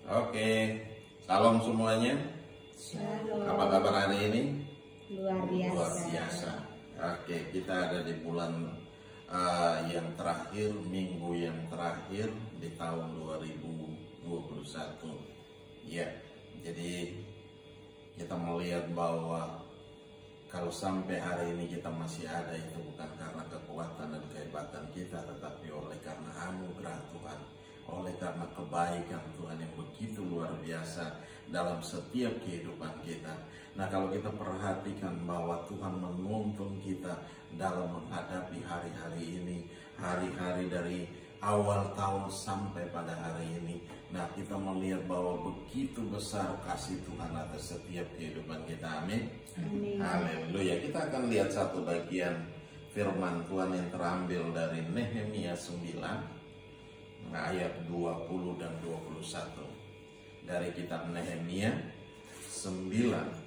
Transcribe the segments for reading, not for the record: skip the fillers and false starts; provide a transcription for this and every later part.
Oke, salam semuanya. Shalom. Apa kabar hari ini? Luar biasa. Luar biasa. Oke, kita ada di bulan yang terakhir, minggu yang terakhir di tahun 2021. Ya, jadi kita melihat bahwa kalau sampai hari ini kita masih ada, itu bukan karena kekuatan dan kehebatan kita, tetapi oleh karena anugerah Tuhan, oleh karena kebaikan Tuhan yang begitu luar biasa dalam setiap kehidupan kita. Nah, kalau kita perhatikan bahwa Tuhan menuntun kita dalam menghadapi hari-hari ini, hari-hari dari awal tahun sampai pada hari ini. Nah, kita melihat bahwa begitu besar kasih Tuhan atas setiap kehidupan kita. Amin. Haleluya. Kita akan lihat satu bagian firman Tuhan yang terambil dari Nehemia 9 ayat 20 dan 21. Dari kitab Nehemia 9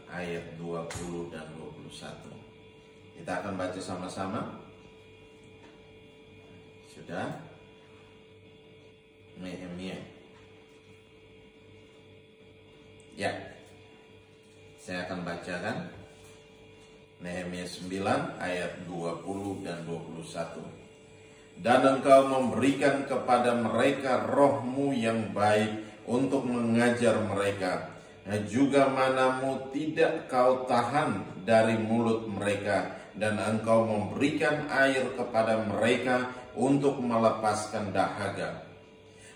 ayat 20 dan 21. Kita akan baca sama-sama. Sudah? Nehemia. Ya, saya akan bacakan Nehemia 9 ayat 20 dan 21. Dan engkau memberikan kepada mereka rohmu yang baik untuk mengajar mereka, juga manamu tidak kau tahan dari mulut mereka, dan engkau memberikan air kepada mereka untuk melepaskan dahaga.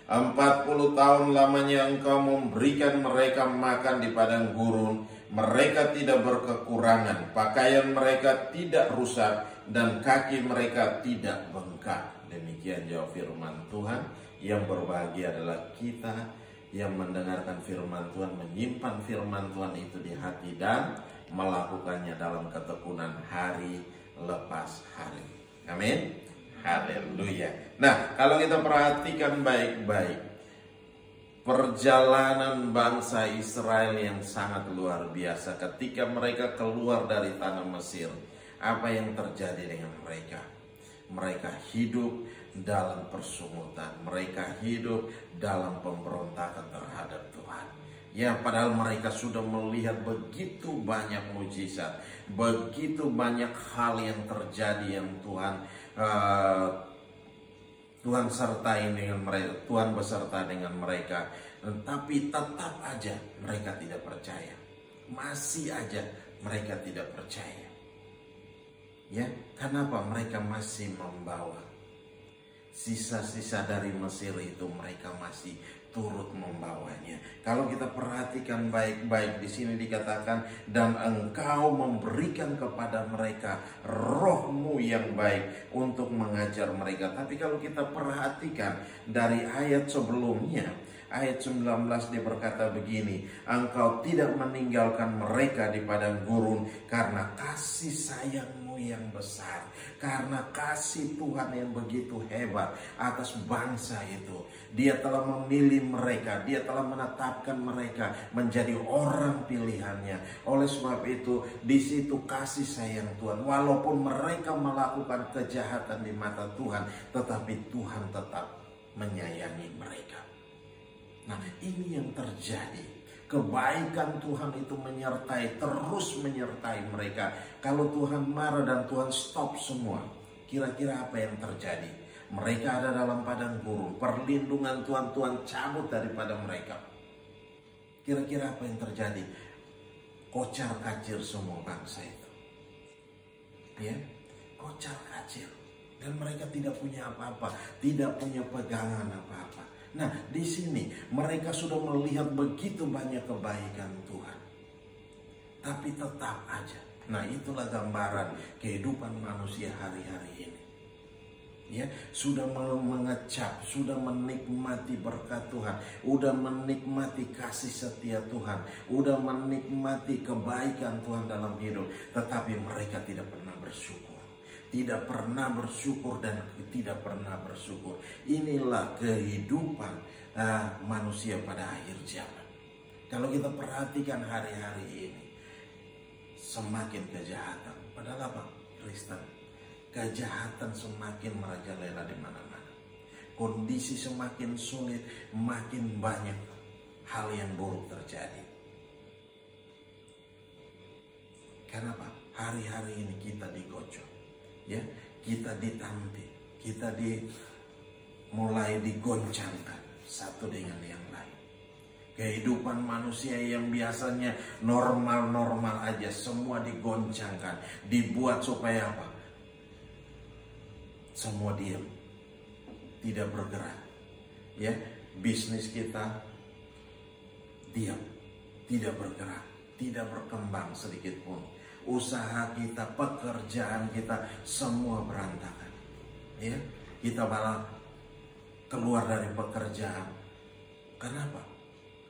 40 tahun lamanya engkau memberikan mereka makan di padang gurun. Mereka tidak berkekurangan, pakaian mereka tidak rusak, dan kaki mereka tidak bengkak. Demikian jawab firman Tuhan. Yang berbahagia adalah kita yang mendengarkan firman Tuhan, menyimpan firman Tuhan itu di hati, dan melakukannya dalam ketekunan hari lepas hari. Amin. Haleluya. Nah, kalau kita perhatikan baik-baik perjalanan bangsa Israel yang sangat luar biasa ketika mereka keluar dari tanah Mesir, apa yang terjadi dengan mereka? Mereka hidup dalam persungutan, mereka hidup dalam pemberontakan terhadap Tuhan. Ya, padahal mereka sudah melihat begitu banyak mujizat, begitu banyak hal yang terjadi yang Tuhan sertai dengan mereka, Tuhan beserta dengan mereka, tapi tetap aja mereka tidak percaya. Masih aja mereka tidak percaya. Ya, kenapa mereka masih membawa sisa-sisa dari Mesir itu, mereka masih turut membawanya. Kalau kita perhatikan baik-baik, di sini dikatakan, dan engkau memberikan kepada mereka rohmu yang baik untuk mengajar mereka. Tapi kalau kita perhatikan dari ayat sebelumnya, ayat 19 dia berkata begini, engkau tidak meninggalkan mereka di padang gurun karena kasih sayangmu yang besar, karena kasih Tuhan yang begitu hebat atas bangsa itu. Dia telah memilih mereka, dia telah menetapkan mereka menjadi orang pilihannya. Oleh sebab itu, di situ kasih sayang Tuhan. Walaupun mereka melakukan kejahatan di mata Tuhan, tetapi Tuhan tetap menyayangi mereka. Nah, ini yang terjadi. Kebaikan Tuhan itu menyertai, terus menyertai mereka. Kalau Tuhan marah dan Tuhan stop semua, kira-kira apa yang terjadi? Mereka ada dalam padang gurun, perlindungan Tuhan cabut daripada mereka. Kira-kira apa yang terjadi? Kocar kacir semua bangsa itu. Ya, kocar kacir. Dan mereka tidak punya apa-apa, tidak punya pegangan apa-apa. Nah, di sini mereka sudah melihat begitu banyak kebaikan Tuhan, tapi tetap aja. Nah, itulah gambaran kehidupan manusia hari-hari ini. Ya, sudah mengecap, sudah menikmati berkat Tuhan, sudah menikmati kasih setia Tuhan, sudah menikmati kebaikan Tuhan dalam hidup, tetapi mereka tidak pernah bersyukur. Tidak pernah bersyukur dan tidak pernah bersyukur. Inilah kehidupan manusia pada akhir zaman. Kalau kita perhatikan hari-hari ini, semakin kejahatan. Padahal apa? Kristen, kejahatan semakin merajalela di mana-mana. Kondisi semakin sulit, makin banyak hal yang buruk terjadi. Kenapa? Hari-hari ini kita digojok, ya, kita ditampik, kita mulai digoncangkan satu dengan yang lain. Kehidupan manusia yang biasanya normal-normal aja, semua digoncangkan, dibuat supaya apa? Semua diam, tidak bergerak, ya. Bisnis kita diam, tidak bergerak, tidak berkembang sedikit pun. Usaha kita, pekerjaan kita, semua berantakan, ya. Kita malah keluar dari pekerjaan. Kenapa?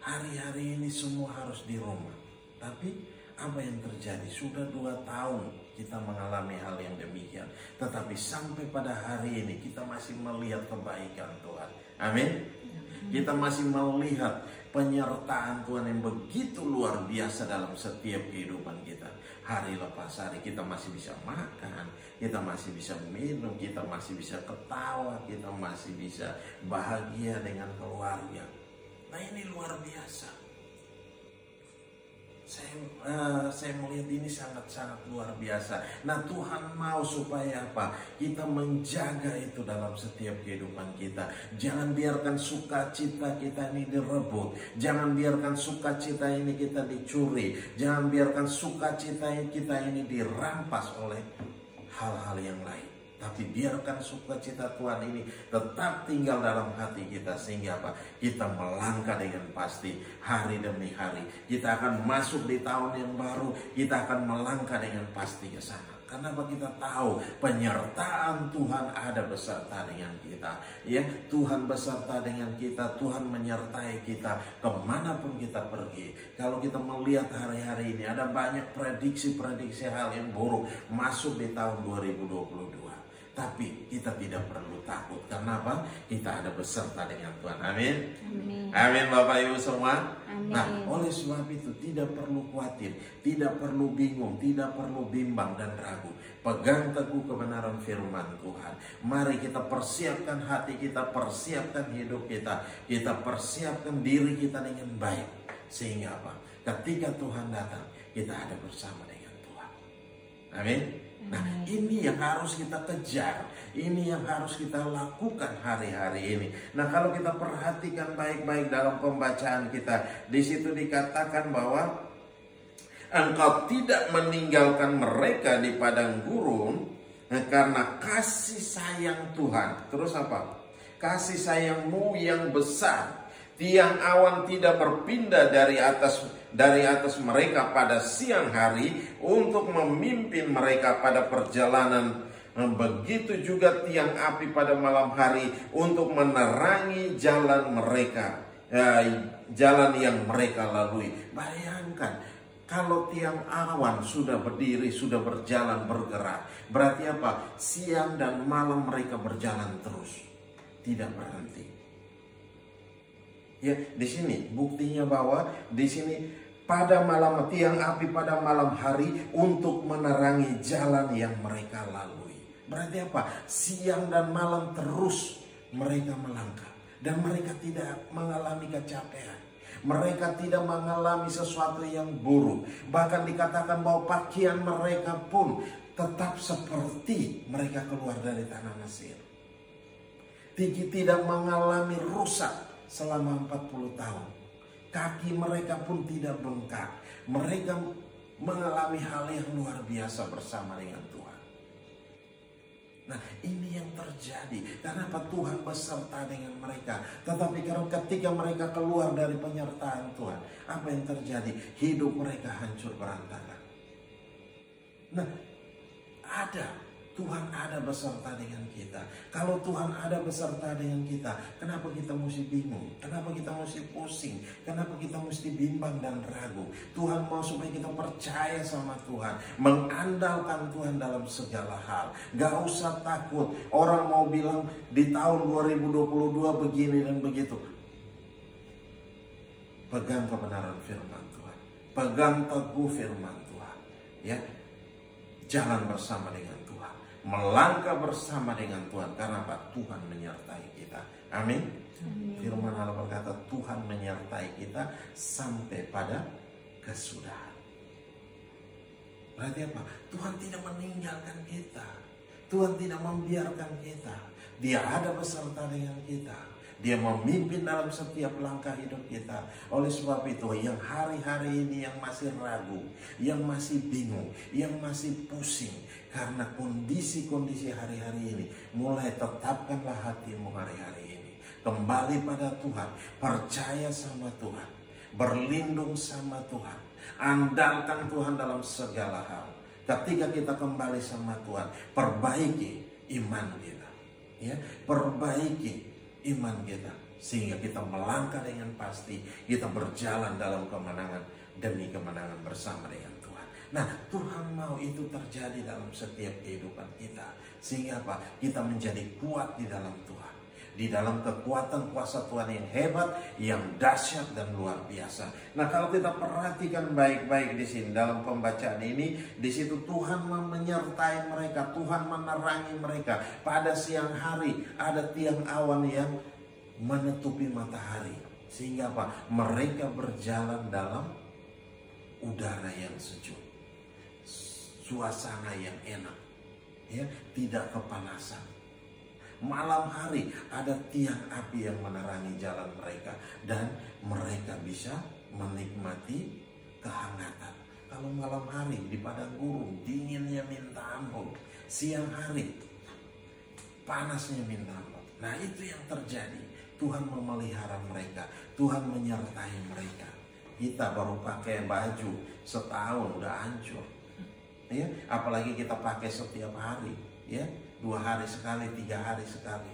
Hari-hari ini semua harus di rumah. Tapi apa yang terjadi? Sudah 2 tahun kita mengalami hal yang demikian. Tetapi sampai pada hari ini kita masih melihat kebaikan Tuhan. Amin. Kita masih melihat penyertaan Tuhan yang begitu luar biasa dalam setiap kehidupan kita. Hari lepas hari kita masih bisa makan, kita masih bisa minum, kita masih bisa ketawa, kita masih bisa bahagia dengan keluarga. Nah, ini luar biasa. Saya melihat ini sangat-sangat luar biasa. Nah, Tuhan mau supaya apa? Kita menjaga itu dalam setiap kehidupan kita. Jangan biarkan sukacita kita ini direbut. Jangan biarkan sukacita ini kita dicuri. Jangan biarkan sukacita kita ini dirampas oleh hal-hal yang lain. Tapi biarkan sukacita Tuhan ini tetap tinggal dalam hati kita. Sehingga apa? Kita melangkah dengan pasti hari demi hari. Kita akan masuk di tahun yang baru. Kita akan melangkah dengan pasti ke sana. Karena kita tahu penyertaan Tuhan ada beserta dengan kita. Ya, Tuhan beserta dengan kita. Tuhan menyertai kita kemanapun kita pergi. Kalau kita melihat hari-hari ini ada banyak prediksi-prediksi hal yang buruk masuk di tahun 2022. Tapi kita tidak perlu takut. Kenapa? Kita ada beserta dengan Tuhan. Amin. Amin. Amin Bapak Ibu semua. Amin. Nah, oleh sebab itu tidak perlu khawatir, tidak perlu bingung, tidak perlu bimbang dan ragu. Pegang teguh kebenaran firman Tuhan. Mari kita persiapkan hati kita, persiapkan hidup kita. Kita persiapkan diri kita dengan baik. Sehingga apa? Ketika Tuhan datang, kita ada bersama dengan Tuhan. Amin. Nah, ini yang harus kita kejar. Ini yang harus kita lakukan hari-hari ini. Nah, kalau kita perhatikan baik-baik dalam pembacaan kita, di situ dikatakan bahwa engkau tidak meninggalkan mereka di padang gurun karena kasih sayang Tuhan. Terus apa? Kasih sayangmu yang besar. Tiang awan tidak berpindah dari atas mereka pada siang hari untuk memimpin mereka pada perjalanan. Begitu juga tiang api pada malam hari untuk menerangi jalan mereka, jalan yang mereka lalui. Bayangkan kalau tiang awan sudah berdiri, sudah berjalan, bergerak, berarti apa? Siang dan malam mereka berjalan terus, tidak berhenti. Ya, di sini buktinya bahwa di sini pada malam, tiang api pada malam hari untuk menerangi jalan yang mereka lalui. Berarti apa? Siang dan malam terus mereka melangkah dan mereka tidak mengalami kecapean. Mereka tidak mengalami sesuatu yang buruk. Bahkan dikatakan bahwa pakaian mereka pun tetap seperti mereka keluar dari tanah Mesir. Tidak mengalami rusak selama 40 tahun. Kaki mereka pun tidak bengkak. Mereka mengalami hal yang luar biasa bersama dengan Tuhan. Nah, ini yang terjadi. Kenapa? Tuhan beserta dengan mereka. Tetapi ketika mereka keluar dari penyertaan Tuhan, apa yang terjadi? Hidup mereka hancur berantakan. Nah, Tuhan ada beserta dengan kita. Kalau Tuhan ada beserta dengan kita, kenapa kita mesti bingung? Kenapa kita mesti pusing? Kenapa kita mesti bimbang dan ragu? Tuhan mau supaya kita percaya sama Tuhan, mengandalkan Tuhan dalam segala hal. Gak usah takut. Orang mau bilang di tahun 2022 begini dan begitu. Pegang kebenaran firman Tuhan. Pegang teguh firman Tuhan. Ya, jalan bersama dengan Tuhan. Melangkah bersama dengan Tuhan. Karena apa? Tuhan menyertai kita. Amin. Firman Allah berkata, Tuhan menyertai kita sampai pada kesudahan. Berarti apa? Tuhan tidak meninggalkan kita. Tuhan tidak membiarkan kita. Dia ada beserta dengan kita. Dia memimpin dalam setiap langkah hidup kita. Oleh sebab itu, yang hari-hari ini yang masih ragu, yang masih bingung, yang masih pusing karena kondisi-kondisi hari-hari ini, mulai tetapkanlah hatimu hari-hari ini. Kembali pada Tuhan, percaya sama Tuhan, berlindung sama Tuhan, andalkan Tuhan dalam segala hal. Ketika kita kembali sama Tuhan, perbaiki iman kita, ya, perbaiki iman kita, sehingga kita melangkah dengan pasti, kita berjalan dalam kemenangan demi kemenangan bersama dengan Tuhan. Nah, Tuhan mau itu terjadi dalam setiap kehidupan kita, sehingga apa? Kita menjadi kuat di dalam Tuhan, di dalam kekuatan kuasa Tuhan yang hebat, yang dahsyat dan luar biasa. Nah, kalau kita perhatikan baik-baik di sini dalam pembacaan ini, di situ Tuhan menyertai mereka, Tuhan menerangi mereka. Pada siang hari ada tiang awan yang menutupi matahari, sehingga apa? Mereka berjalan dalam udara yang sejuk, suasana yang enak, ya, tidak kepanasan. Malam hari ada tiang api yang menerangi jalan mereka, dan mereka bisa menikmati kehangatan. Kalau malam hari di padang gurun dinginnya minta ampun, siang hari panasnya minta ampun. Nah, itu yang terjadi. Tuhan memelihara mereka, Tuhan menyertai mereka. Kita baru pakai baju setahun udah hancur, ya, apalagi kita pakai setiap hari, ya, 2 hari sekali, 3 hari sekali.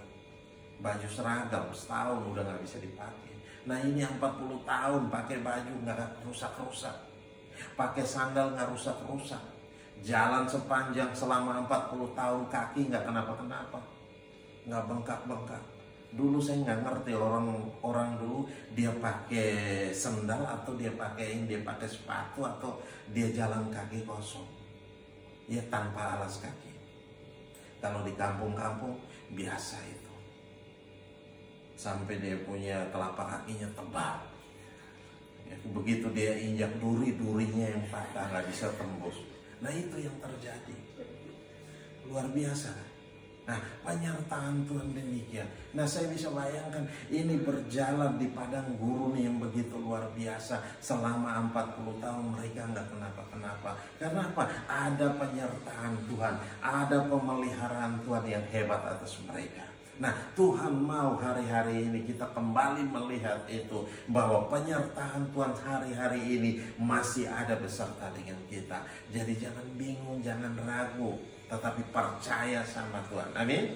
Baju seragam setahun udah gak bisa dipakai. Nah, ini yang 40 tahun pakai baju gak rusak-rusak, pakai sandal gak rusak-rusak, jalan sepanjang selama 40 tahun kaki gak kenapa-kenapa, gak bengkak-bengkak. Dulu saya nggak ngerti orang dulu dia pakai sandal atau dia pakai sepatu atau dia jalan kaki kosong, ya, tanpa alas kaki. Kalau di kampung-kampung biasa itu, sampai dia punya telapak kakinya tebal, ya, begitu dia injak durinya yang patah nggak bisa tembus. Nah, itu yang terjadi, luar biasa. Nah, penyertaan Tuhan demikian. Nah, saya bisa bayangkan ini berjalan di padang gurun yang begitu luar biasa selama 40 tahun mereka nggak kenapa-kenapa. Karena apa? Ada penyertaan Tuhan, ada pemeliharaan Tuhan yang hebat atas mereka. Nah, Tuhan mau hari-hari ini kita kembali melihat itu, bahwa penyertaan Tuhan hari-hari ini masih ada beserta dengan kita. Jadi jangan bingung, jangan ragu, tetapi percaya sama Tuhan. Amin.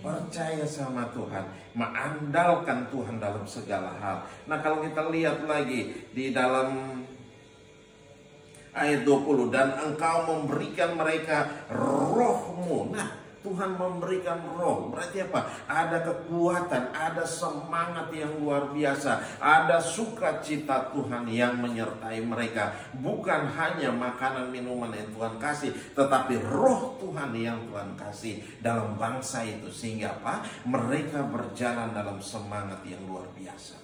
Percaya sama Tuhan, mengandalkan Tuhan dalam segala hal. Nah, kalau kita lihat lagi di dalam ayat 20, dan engkau memberikan mereka roh-Mu. Nah, Tuhan memberikan roh, berarti apa? Ada kekuatan, ada semangat yang luar biasa, ada sukacita Tuhan yang menyertai mereka. Bukan hanya makanan minuman yang Tuhan kasih, tetapi roh Tuhan yang Tuhan kasih dalam bangsa itu. Sehingga apa? Mereka berjalan dalam semangat yang luar biasa,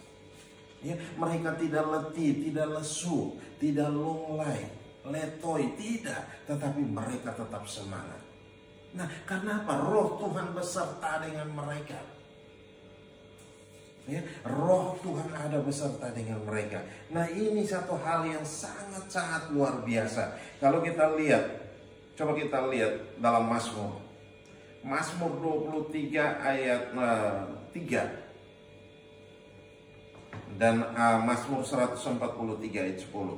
ya, mereka tidak letih, tidak lesu, tidak lunglai, letoi, tidak, tetapi mereka tetap semangat. Nah, karena apa? Roh Tuhan beserta dengan mereka, ya, roh Tuhan ada beserta dengan mereka. Nah, ini satu hal yang sangat-sangat luar biasa. Kalau kita lihat, coba kita lihat dalam Mazmur 23 ayat 3 dan Mazmur 143 ayat 10.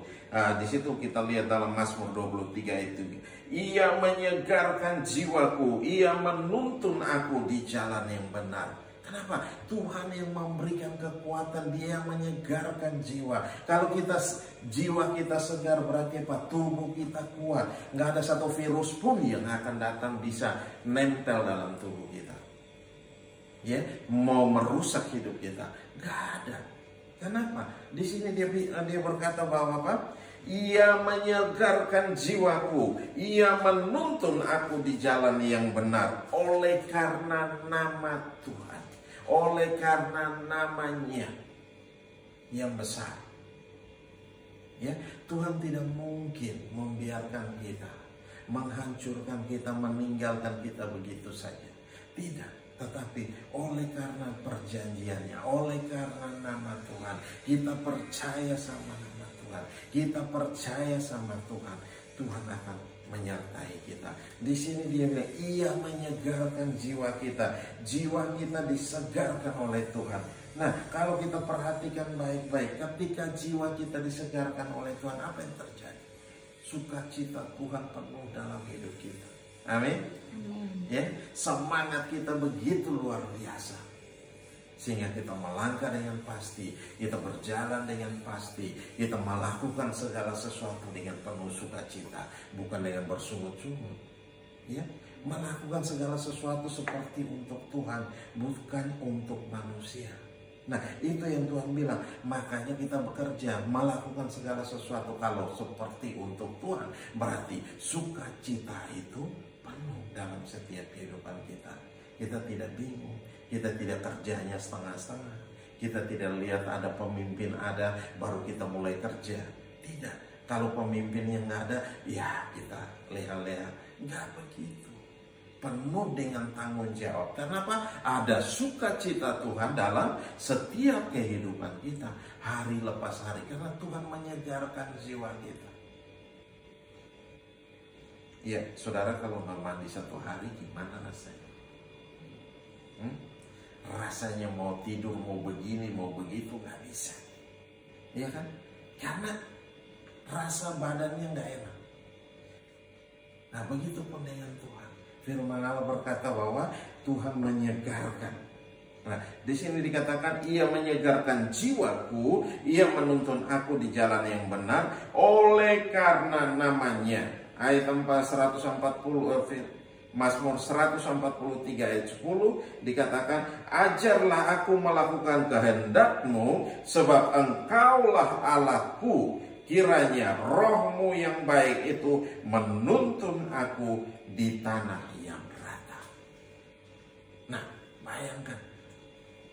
Di situ kita lihat dalam Mazmur 23 itu, ia menyegarkan jiwaku, ia menuntun aku di jalan yang benar. Kenapa? Tuhan yang memberikan kekuatan, dia yang menyegarkan jiwa. Kalau jiwa kita segar, berarti apa? Tubuh kita kuat. Nggak ada satu virus pun yang akan datang bisa nempel dalam tubuh kita, ya, mau merusak hidup kita. Nggak ada. Kenapa? Di sini dia berkata bahwa apa? Ia menyegarkan jiwaku, ia menuntun aku di jalan yang benar oleh karena nama Tuhan, oleh karena namanya yang besar. Ya, Tuhan tidak mungkin membiarkan kita, menghancurkan kita, meninggalkan kita begitu saja. Tidak, tetapi oleh karena perjanjiannya, oleh karena nama Tuhan, kita percaya sama nama Tuhan, kita percaya sama Tuhan, Tuhan akan menyertai kita. Di sini dia bilang, ia menyegarkan jiwa kita. Jiwa kita disegarkan oleh Tuhan. Nah, kalau kita perhatikan baik-baik, ketika jiwa kita disegarkan oleh Tuhan, apa yang terjadi? Sukacita Tuhan penuh dalam hidup kita. Amin. Ya, semangat kita begitu luar biasa. Sehingga kita melangkah dengan pasti, kita berjalan dengan pasti, kita melakukan segala sesuatu dengan penuh sukacita, bukan dengan bersungut-sungut. Ya, melakukan segala sesuatu seperti untuk Tuhan, bukan untuk manusia. Nah, itu yang Tuhan bilang, makanya kita bekerja, melakukan segala sesuatu kalau seperti untuk Tuhan, berarti sukacita itu penuh dalam setiap kehidupan kita. Kita tidak bingung, kita tidak kerjanya setengah-setengah, kita tidak lihat ada pemimpin ada baru kita mulai kerja. Tidak, kalau pemimpinnya nggak ada, ya kita leha-leha. Nggak begitu, penuh dengan tanggung jawab. Kenapa? Ada sukacita Tuhan dalam setiap kehidupan kita, hari lepas hari, karena Tuhan menyegarkan jiwa kita. Ya, saudara, kalau nggak mandi satu hari gimana rasanya? Rasanya mau tidur, mau begini, mau begitu, nggak bisa. Iya kan? Karena rasa badannya nggak enak. Nah, begitu pun dengan Tuhan. Firman Allah berkata bahwa Tuhan menyegarkan. Nah, di sini dikatakan ia menyegarkan jiwaku, ia menuntun aku di jalan yang benar oleh karena namanya. Ayat 140 Mazmur 143 ayat 10 dikatakan, ajarlah aku melakukan kehendak-Mu, sebab Engkaulah Allahku. Kiranya roh-Mu yang baik itu menuntun aku di tanah yang rata. Nah, bayangkan.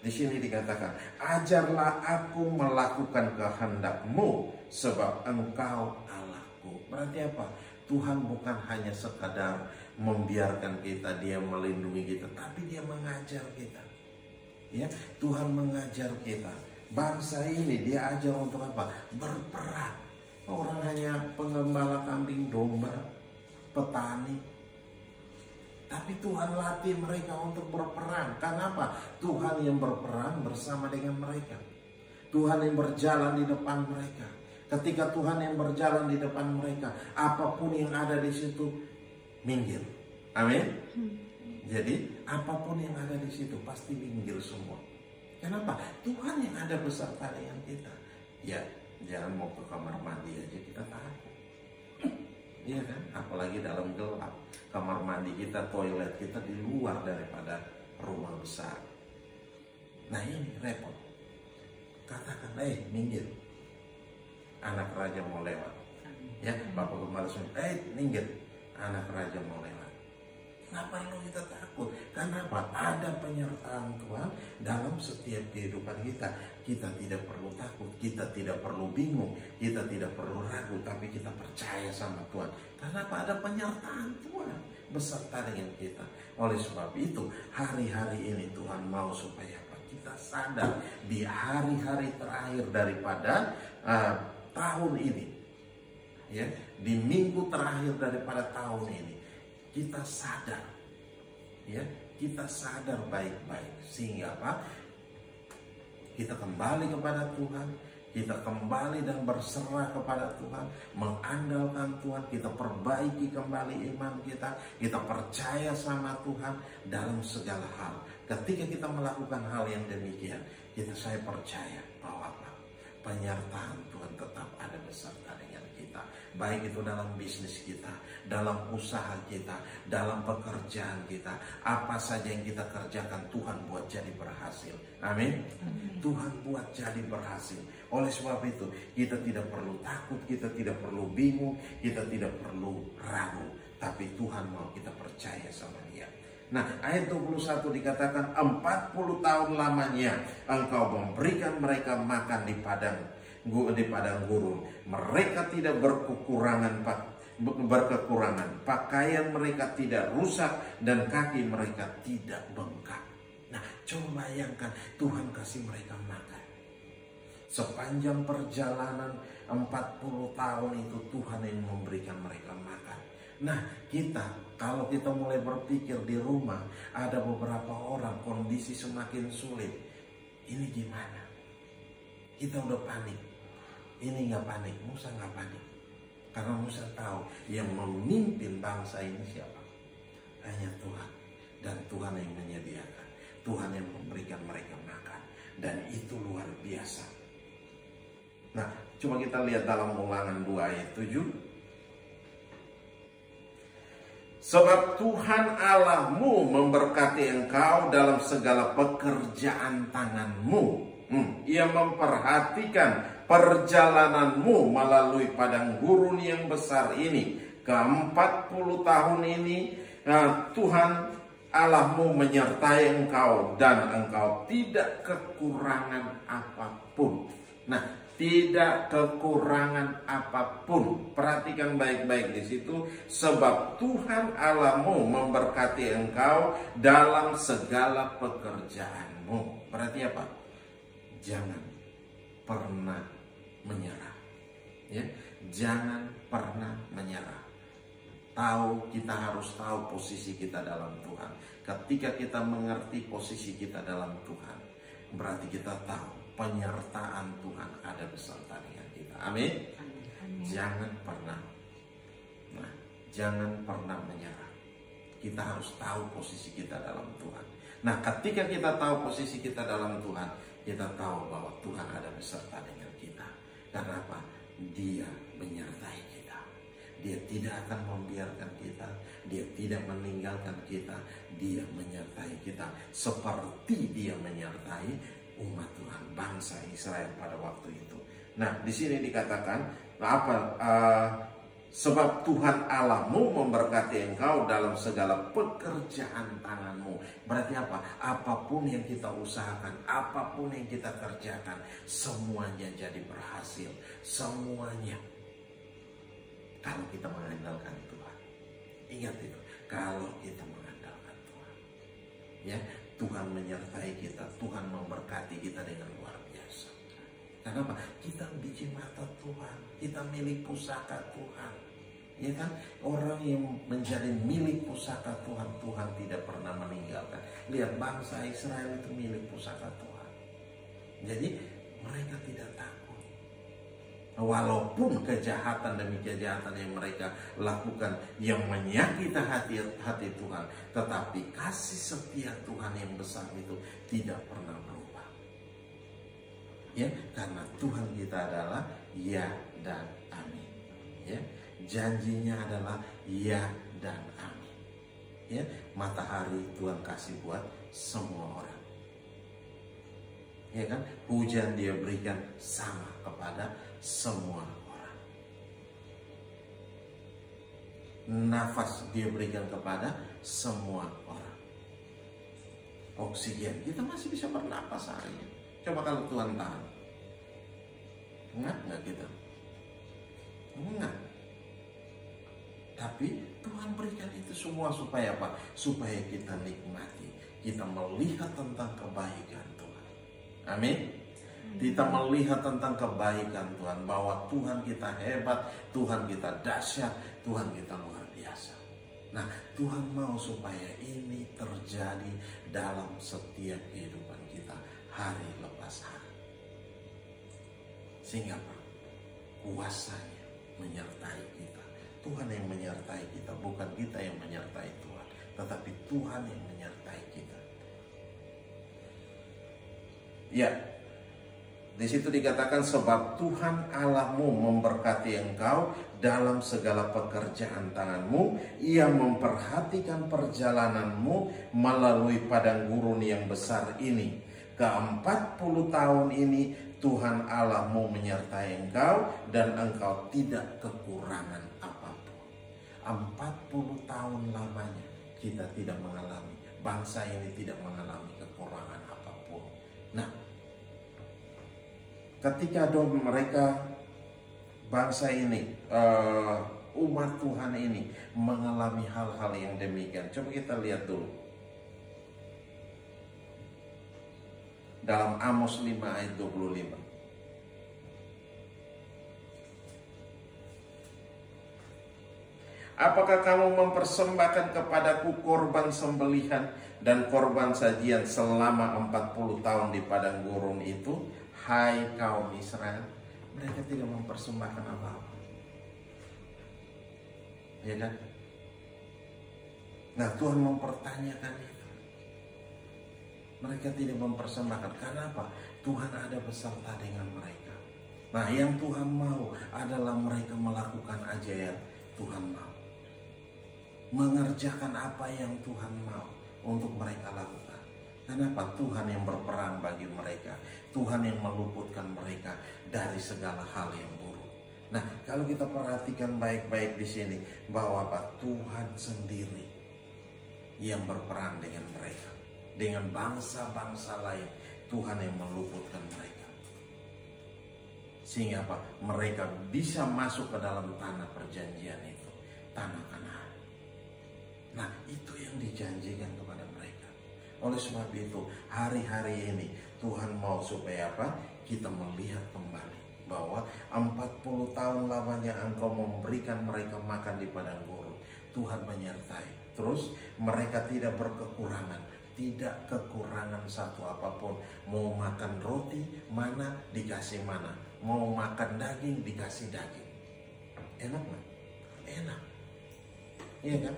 Di sini dikatakan, ajarlah aku melakukan kehendak-Mu, sebab Engkau Allahku. Berarti apa? Tuhan bukan hanya sekadar membiarkan kita, dia melindungi kita, tapi dia mengajar kita. Ya, Tuhan mengajar kita. Bangsa ini dia ajar untuk apa? Berperang. Orang hanya pengembala kambing domba, petani. Tapi Tuhan latih mereka untuk berperang. Karena apa? Tuhan yang berperang bersama dengan mereka. Tuhan yang berjalan di depan mereka. Ketika Tuhan yang berjalan di depan mereka, apapun yang ada di situ minggir. Amin. Jadi apapun yang ada di situ pasti minggir semua. Kenapa? Tuhan yang ada beserta dengan kita. Ya, jangan mau ke kamar mandi aja kita takut. Iya kan? Apalagi dalam gelap. Kamar mandi kita, toilet kita di luar daripada rumah besar. Nah, ini repot. Katakan, minggir. Anak raja mau lewat. Ya, Bapak Gembala semua, minggir. Anak raja mau lewat. Ngapain kita takut? Karena apa? Ada penyertaan Tuhan dalam setiap kehidupan kita. Kita tidak perlu takut, kita tidak perlu bingung, kita tidak perlu ragu, tapi kita percaya sama Tuhan. Karena apa? Ada penyertaan Tuhan beserta dengan kita. Oleh sebab itu, hari-hari ini Tuhan mau supaya apa? Kita sadar di hari-hari terakhir daripada tahun ini, ya, di minggu terakhir daripada tahun ini, kita sadar, ya, kita sadar baik-baik, sehingga apa? Kita kembali kepada Tuhan, kita kembali dan berserah kepada Tuhan, mengandalkan Tuhan, kita perbaiki kembali iman kita, kita percaya sama Tuhan dalam segala hal. Ketika kita melakukan hal yang demikian, saya percaya bahwa penyertaan Tuhan tetap ada beserta dengan kita. Baik itu dalam bisnis kita, dalam usaha kita, dalam pekerjaan kita. Apa saja yang kita kerjakan, Tuhan buat jadi berhasil. Amin. Tuhan buat jadi berhasil. Oleh sebab itu, kita tidak perlu takut, kita tidak perlu bingung, kita tidak perlu ragu. Tapi Tuhan mau kita percaya sama Dia. Nah, ayat 21 dikatakan 40 tahun lamanya engkau memberikan mereka makan di padang gurun. Mereka tidak berkekurangan, pakaian mereka tidak rusak dan kaki mereka tidak bengkak. Nah, coba bayangkan Tuhan kasih mereka makan. Sepanjang perjalanan 40 tahun itu Tuhan yang memberikan mereka makan. Nah, kalau kita mulai berpikir di rumah, ada beberapa orang kondisi semakin sulit. Ini gimana? Kita udah panik. Ini nggak panik, Musa nggak panik. Karena Musa tahu yang memimpin bangsa ini siapa? Hanya Tuhan. Dan Tuhan yang menyediakan. Tuhan yang memberikan mereka makan. Dan itu luar biasa. Nah, coba kita lihat dalam Ulangan 2 ayat 7. Sebab Tuhan Allahmu memberkati engkau dalam segala pekerjaan tanganmu. Ia memperhatikan perjalananmu melalui padang gurun yang besar ini. Ke-40 tahun ini Tuhan Allahmu menyertai engkau dan engkau tidak kekurangan apapun. Nah, tidak kekurangan apapun. Perhatikan baik-baik di situ. Sebab Tuhan Allahmu memberkati engkau dalam segala pekerjaanmu. Berarti apa? Jangan pernah menyerah. Ya, jangan pernah menyerah. Kita harus tahu posisi kita dalam Tuhan. Ketika kita mengerti posisi kita dalam Tuhan, berarti kita tahu penyertaan Tuhan ada beserta dengan kita. Amin. Jangan pernah menyerah. Kita harus tahu posisi kita dalam Tuhan. Nah, ketika kita tahu posisi kita dalam Tuhan, kita tahu bahwa Tuhan ada beserta dengan kita. Karena apa? Dia menyertai kita. Dia tidak akan membiarkan kita. Dia tidak meninggalkan kita. Dia menyertai kita seperti Dia menyertai umat Tuhan, bangsa Israel pada waktu itu. Nah, di sini dikatakan sebab Tuhan Allahmu memberkati engkau dalam segala pekerjaan tanganmu. Berarti apa? Apapun yang kita usahakan, apapun yang kita kerjakan, semuanya jadi berhasil. Semuanya. Kalau kita mengandalkan Tuhan. Ingat itu, kalau kita mengandalkan Tuhan. Ya, Tuhan menyertai kita, Tuhan memberkati kita dengan luar biasa. Kenapa? Kita biji mata Tuhan, kita milik pusaka Tuhan. Ya kan? Orang yang menjadi milik pusaka Tuhan, Tuhan tidak pernah meninggalkan. Lihat, bangsa Israel itu milik pusaka Tuhan. Jadi mereka tidak takut. Walaupun kejahatan demi kejahatan yang mereka lakukan yang menyakiti hati Tuhan, tetapi kasih setia Tuhan yang besar itu tidak pernah berubah. Ya, karena Tuhan kita adalah ya dan amin. Ya, janjinya adalah ya dan amin. Ya, matahari Tuhan kasih buat semua orang. Ya kan, hujan Dia berikan sama kepada semua orang. Nafas Dia berikan kepada semua orang. Oksigen, kita masih bisa bernapas hari ini. Coba kalau Tuhan tahan, nggak kita? Enggak. Tapi Tuhan berikan itu semua supaya apa? Supaya kita nikmati, kita melihat tentang kebaikan Tuhan. Amin. Kita melihat tentang kebaikan Tuhan, bahwa Tuhan kita hebat, Tuhan kita dahsyat, Tuhan kita luar biasa. Nah, Tuhan mau supaya ini terjadi dalam setiap kehidupan kita hari lepas hari. Sehingga apa? Kuasanya menyertai kita. Tuhan yang menyertai kita, bukan kita yang menyertai Tuhan, tetapi Tuhan yang menyertai kita. Ya, di situ dikatakan sebab Tuhan Allahmu memberkati engkau dalam segala pekerjaan tanganmu. Ia memperhatikan perjalananmu melalui padang gurun yang besar ini. Ke-40 tahun ini Tuhan Allahmu menyertai engkau dan engkau tidak kekurangan apapun. 40 tahun lamanya kita tidak mengalami bangsa ini tidak mengalami kekurangan apapun. Nah, ketika bangsa ini, umat Tuhan ini mengalami hal-hal yang demikian, coba kita lihat dulu dalam Amos 5 ayat 25. Apakah kamu mempersembahkan kepadaku korban sembelihan dan korban sajian selama 40 tahun di padang gurun itu, hai kaum Israel? Mereka tidak mempersembahkan apa-apa, ya kan? Nah, Tuhan mempertanyakan itu. Mereka tidak mempersembahkan. Karena apa? Tuhan ada beserta dengan mereka. Nah, yang Tuhan mau adalah mereka melakukan aja yang Tuhan mau, mengerjakan apa yang Tuhan mau untuk mereka lakukan. Kenapa? Tuhan yang berperang bagi mereka, Tuhan yang meluputkan mereka dari segala hal yang buruk. Nah, kalau kita perhatikan baik-baik di sini, bahwa apa? Tuhan sendiri yang berperang dengan mereka, dengan bangsa-bangsa lain. Tuhan yang meluputkan mereka, sehingga apa? Mereka bisa masuk ke dalam tanah perjanjian itu, tanah Kanaan. Nah, itu yang dijanjikan kepada mereka. Oleh sebab itu, hari-hari ini Tuhan mau supaya apa? Kita melihat kembali bahwa 40 tahun lamanya Engkau memberikan mereka makan di padang gurun. Tuhan menyertai. Terus mereka tidak berkekurangan, tidak kekurangan satu apapun. Mau makan roti, mana dikasih mana. Mau makan daging, dikasih daging. Enak nggak? Enak, iya kan?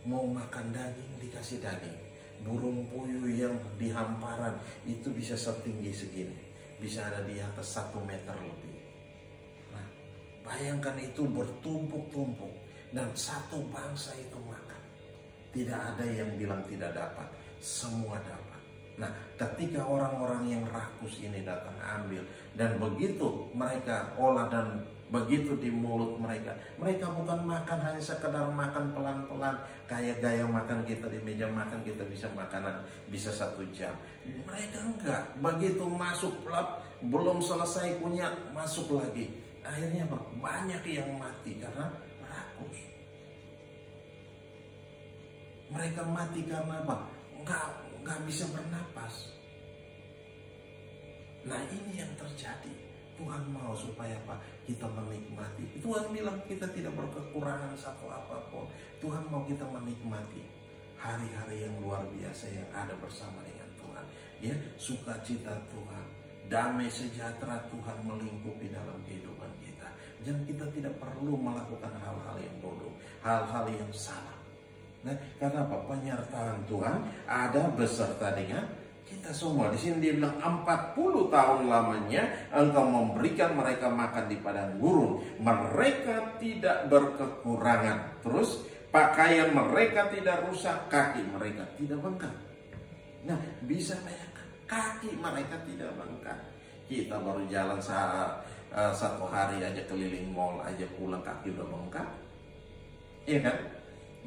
Mau makan daging, dikasih daging. Burung puyuh yang di hamparan itu bisa setinggi segini, bisa ada di atas 1 meter lebih. Nah, bayangkan itu bertumpuk-tumpuk dan satu bangsa itu makan. Tidak ada yang bilang tidak dapat, semua dapat. Nah, ketika orang-orang yang rakus ini datang ambil, dan begitu mereka olah dan begitu di mulut mereka, mereka bukan makan hanya sekedar makan pelan-pelan kayak gaya makan kita di meja makan, kita bisa makanan bisa 1 jam. Mereka enggak, begitu masuk lap, belum selesai kunyah masuk lagi. Akhirnya apa? Banyak yang mati karena rakus. Mereka mati karena apa? Enggak bisa bernapas. Nah, ini yang terjadi. Tuhan mau supaya apa? Kita menikmati. Tuhan bilang kita tidak berkekurangan satu apapun. Tuhan mau kita menikmati hari-hari yang luar biasa yang ada bersama dengan Tuhan. Ya, sukacita Tuhan, damai sejahtera Tuhan melingkupi dalam kehidupan kita. Dan kita tidak perlu melakukan hal-hal yang bodoh, hal-hal yang salah. Nah, karena apa? Penyertaan Tuhan ada beserta dengan kita semua. Di sini dia bilang 40 tahun lamanya Engkau memberikan mereka makan di padang gurun. Mereka tidak berkekurangan. Terus pakaian mereka tidak rusak, kaki mereka tidak bengkak. Nah, bisa bayangkan, kaki mereka tidak bengkak. Kita baru jalan 1 hari aja keliling mall aja pulang kaki udah bengkak, iya kan?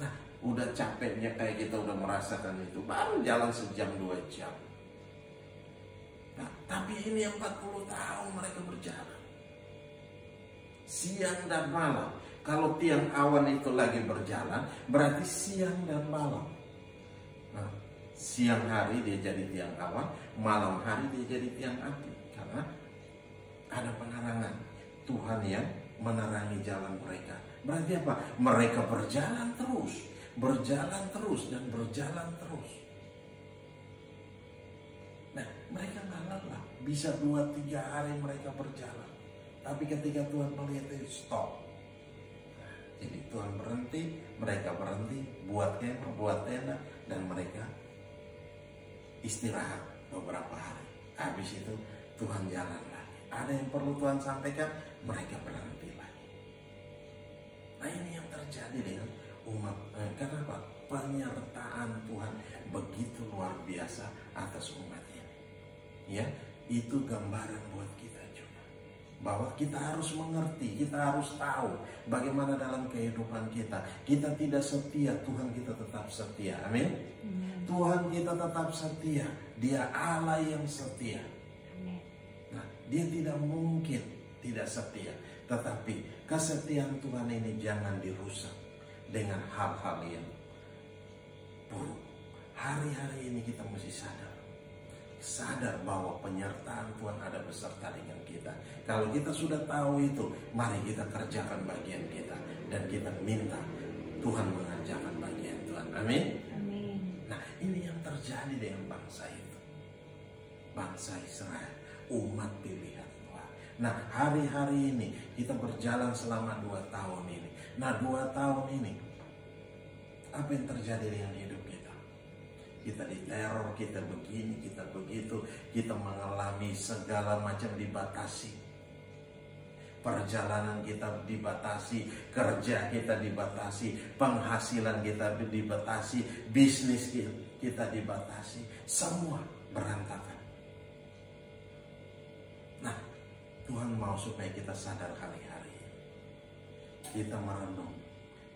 Nah, udah capeknya kayak kita udah merasakan itu, baru jalan 1-2 jam. Nah, tapi ini 40 tahun mereka berjalan, siang dan malam. Kalau tiang awan itu lagi berjalan, berarti siang dan malam. Nah, siang hari dia jadi tiang awan, malam hari dia jadi tiang api. Karena ada penerangan Tuhan yang menerangi jalan mereka. Berarti apa? Mereka berjalan terus, dan berjalan terus. Nah, mereka nggak lelah. Bisa 2-3 hari mereka berjalan. Tapi ketika Tuhan melihat itu, stop. Nah, jadi Tuhan berhenti, mereka berhenti, buat kemah, buat tenda, dan mereka istirahat beberapa hari. Habis itu Tuhan jalan lagi. Ada yang perlu Tuhan sampaikan, mereka berhenti lagi. Nah, ini yang terjadi dengan umat. Kenapa? Penyertaan Tuhan begitu luar biasa atas umat ini. Ya, itu gambaran buat kita juga. bahwa kita harus mengerti, kita harus tahu bagaimana dalam kehidupan kita. Kita tidak setia, Tuhan kita tetap setia. Amin. Tuhan kita tetap setia. Dia Allah yang setia. Nah, dia tidak mungkin tidak setia. Tetapi kesetiaan Tuhan ini jangan dirusak dengan hal-hal yang buruk. Hari-hari ini kita mesti sadar bahwa penyertaan Tuhan ada beserta dengan kita. Kalau kita sudah tahu itu, mari kita kerjakan bagian kita dan kita minta Tuhan mengerjakan bagian Tuhan. Amin. Nah, ini yang terjadi dengan bangsa itu, bangsa Israel, umat pilihan Tuhan. Nah, hari-hari ini kita berjalan selama 2 tahun ini. Nah, 2 tahun ini apa yang terjadi dengan hidup kita? Kita diteror, kita begini, kita begitu, kita mengalami segala macam dibatasi. Perjalanan kita dibatasi, kerja kita dibatasi, penghasilan kita dibatasi, bisnis kita dibatasi, semua berantakan. Nah, Tuhan mau supaya kita sadar hari-hari ini. Kita merenung,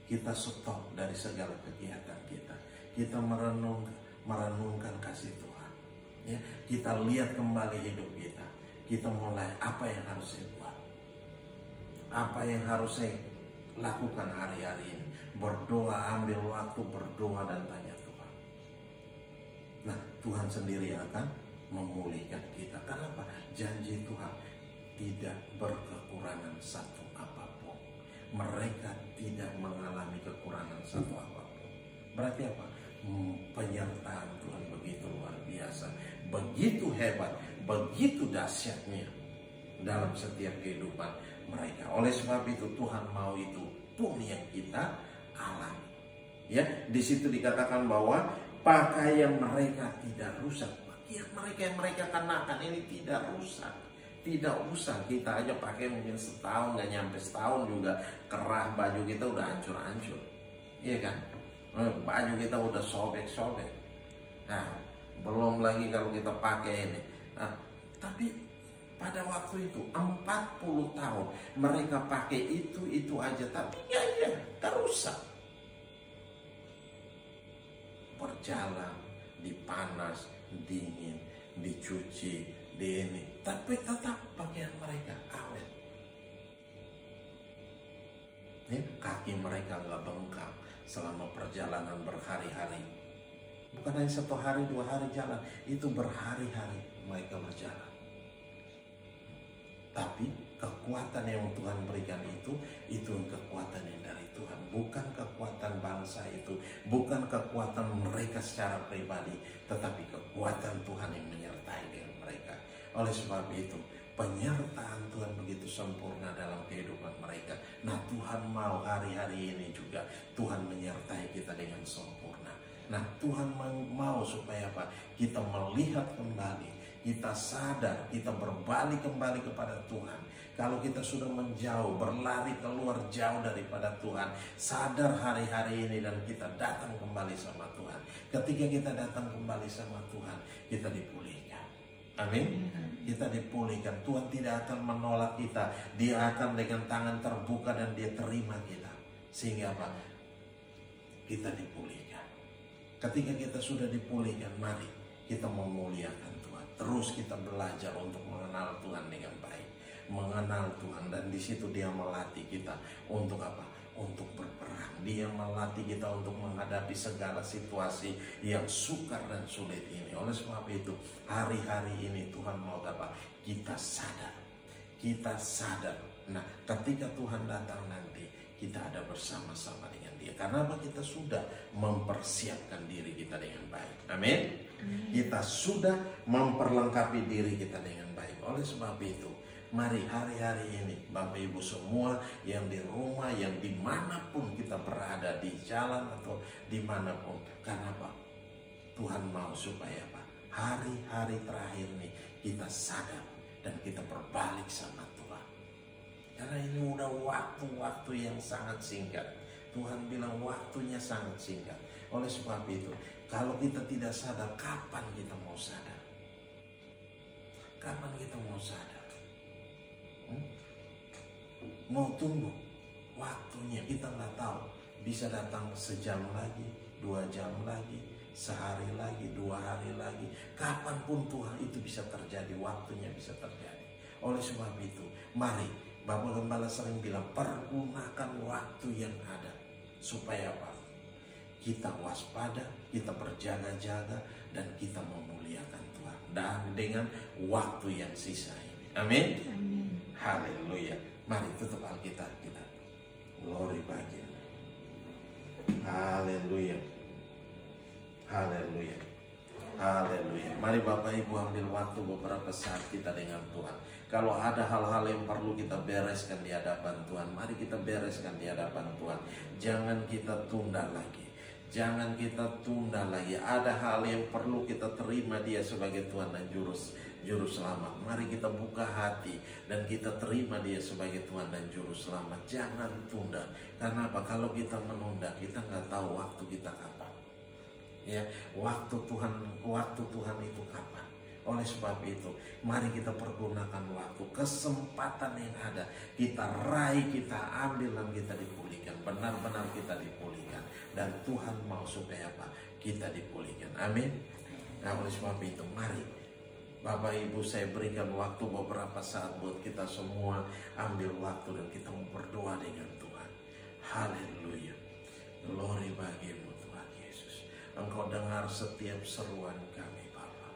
kita stop dari segala kegiatan kita. Kita merenungkan kasih Tuhan. Ya, kita lihat kembali hidup kita. Kita mulai apa yang harus saya buat, apa yang harus saya lakukan hari-hari ini. Berdoa, ambil waktu berdoa dan tanya Tuhan. Nah, Tuhan sendiri akan memulihkan kita. Kenapa? Janji Tuhan tidak berkekurangan satu apapun. Mereka tidak mengalami kekurangan satu apapun. Berarti apa? Penyertaan Tuhan begitu luar biasa, begitu hebat, begitu dahsyatnya dalam setiap kehidupan mereka. Oleh sebab itu Tuhan mau itu pun yang kita alami. Ya, di situ dikatakan bahwa pakaian mereka tidak rusak. Pakaian mereka yang mereka kenakan ini tidak rusak. Tidak usah kita aja pakai mungkin setahun, nggak nyampe setahun juga kerah baju kita udah hancur-hancur. Iya kan? Baju kita udah sobek-sobek. Nah, belum lagi kalau kita pakai ini. Nah, tapi pada waktu itu 40 tahun mereka pakai itu aja, tapi ya terusak. Berjalan di panas, dingin, dicuci, di ini, tapi tetap pakaian mereka awet. Kaki mereka nggak bengkak selama perjalanan berhari-hari. Bukan hanya 1 hari 2 hari jalan, itu berhari-hari mereka berjalan. Tapi kekuatan yang Tuhan berikan itu kekuatan yang dari Tuhan, bukan kekuatan bangsa itu, bukan kekuatan mereka secara pribadi, tetapi kekuatan Tuhan yang menyertai dengan mereka. Oleh sebab itu, penyertaan Tuhan begitu sempurna dalam kehidupan mereka. Nah, Tuhan mau hari-hari ini juga Tuhan menyertai kita dengan sempurna. Nah, Tuhan mau supaya apa? Kita melihat kembali, kita sadar, kita berbalik kembali kepada Tuhan. Kalau kita sudah menjauh, berlari keluar jauh daripada Tuhan, sadar hari-hari ini dan kita datang kembali sama Tuhan. Ketika kita datang kembali sama Tuhan, kita dipulihkan. Amin. Kita dipulihkan. Tuhan tidak akan menolak kita. Dia akan dengan tangan terbuka dan dia terima kita. Sehingga apa? Kita dipulihkan. Ketika kita sudah dipulihkan, mari kita memuliakan Tuhan. Terus kita belajar untuk mengenal Tuhan dengan baik. Mengenal Tuhan, dan di situ dia melatih kita untuk apa? Untuk berperang. Dia melatih kita untuk menghadapi segala situasi yang sukar dan sulit ini. Oleh sebab itu, hari-hari ini Tuhan mau apa? Kita sadar. Kita sadar. Nah, ketika Tuhan datang nanti, kita ada bersama-sama dengan dia. Karena apa? Kita sudah mempersiapkan diri kita dengan baik. Amin. Kita sudah memperlengkapi diri kita dengan baik. Oleh sebab itu, mari hari-hari ini Bapak Ibu semua yang di rumah, yang dimanapun kita berada, di jalan atau dimanapun. Karena apa? Tuhan mau supaya apa? Hari-hari terakhir ini kita sadar dan kita berbalik sama Tuhan. Karena ini udah waktu-waktu yang sangat singkat. Tuhan bilang waktunya sangat singkat. Oleh sebab itu, kalau kita tidak sadar, kapan kita mau sadar? Kapan kita mau sadar? mau tunggu waktunya, kita nggak tahu, bisa datang sejam lagi, 2 jam lagi, sehari lagi, 2 hari lagi, kapanpun Tuhan itu bisa terjadi, waktunya bisa terjadi. Oleh sebab itu, mari, Bapak Gembala sering bilang, pergunakan waktu yang ada. Supaya apa? Kita waspada, kita berjaga-jaga, dan kita memuliakan Tuhan. Dan dengan waktu yang sisa ini. Amin. Amin. Haleluya. Mari tutup Alkitab kita. Glory bagi. Haleluya. Haleluya. Haleluya. Mari Bapak Ibu ambil waktu beberapa saat kita dengan Tuhan. Kalau ada hal-hal yang perlu kita bereskan di hadapan Tuhan, mari kita bereskan di hadapan Tuhan. Jangan kita tunda lagi. Jangan kita tunda lagi. Ada hal yang perlu kita terima Dia sebagai Tuhan dan Juru Selamat. Mari kita buka hati dan kita terima Dia sebagai Tuhan dan Juru Selamat. Jangan tunda. Karena apa? Kalau kita menunda, kita nggak tahu waktu kita kapan. Ya, waktu Tuhan itu kapan? Oleh sebab itu, mari kita pergunakan waktu, kesempatan yang ada, kita raih, kita ambil, dan kita dipulihkan. Benar-benar kita dipulihkan. Dan Tuhan mau supaya apa? Kita dipulihkan. Amin. Nah, oleh sebab itu, mari Bapak Ibu, saya berikan waktu beberapa saat buat kita semua ambil waktu dan kita mau berdoa dengan Tuhan. Haleluya. Glory bagimu Tuhan Yesus. Engkau dengar setiap seruan kami Bapa.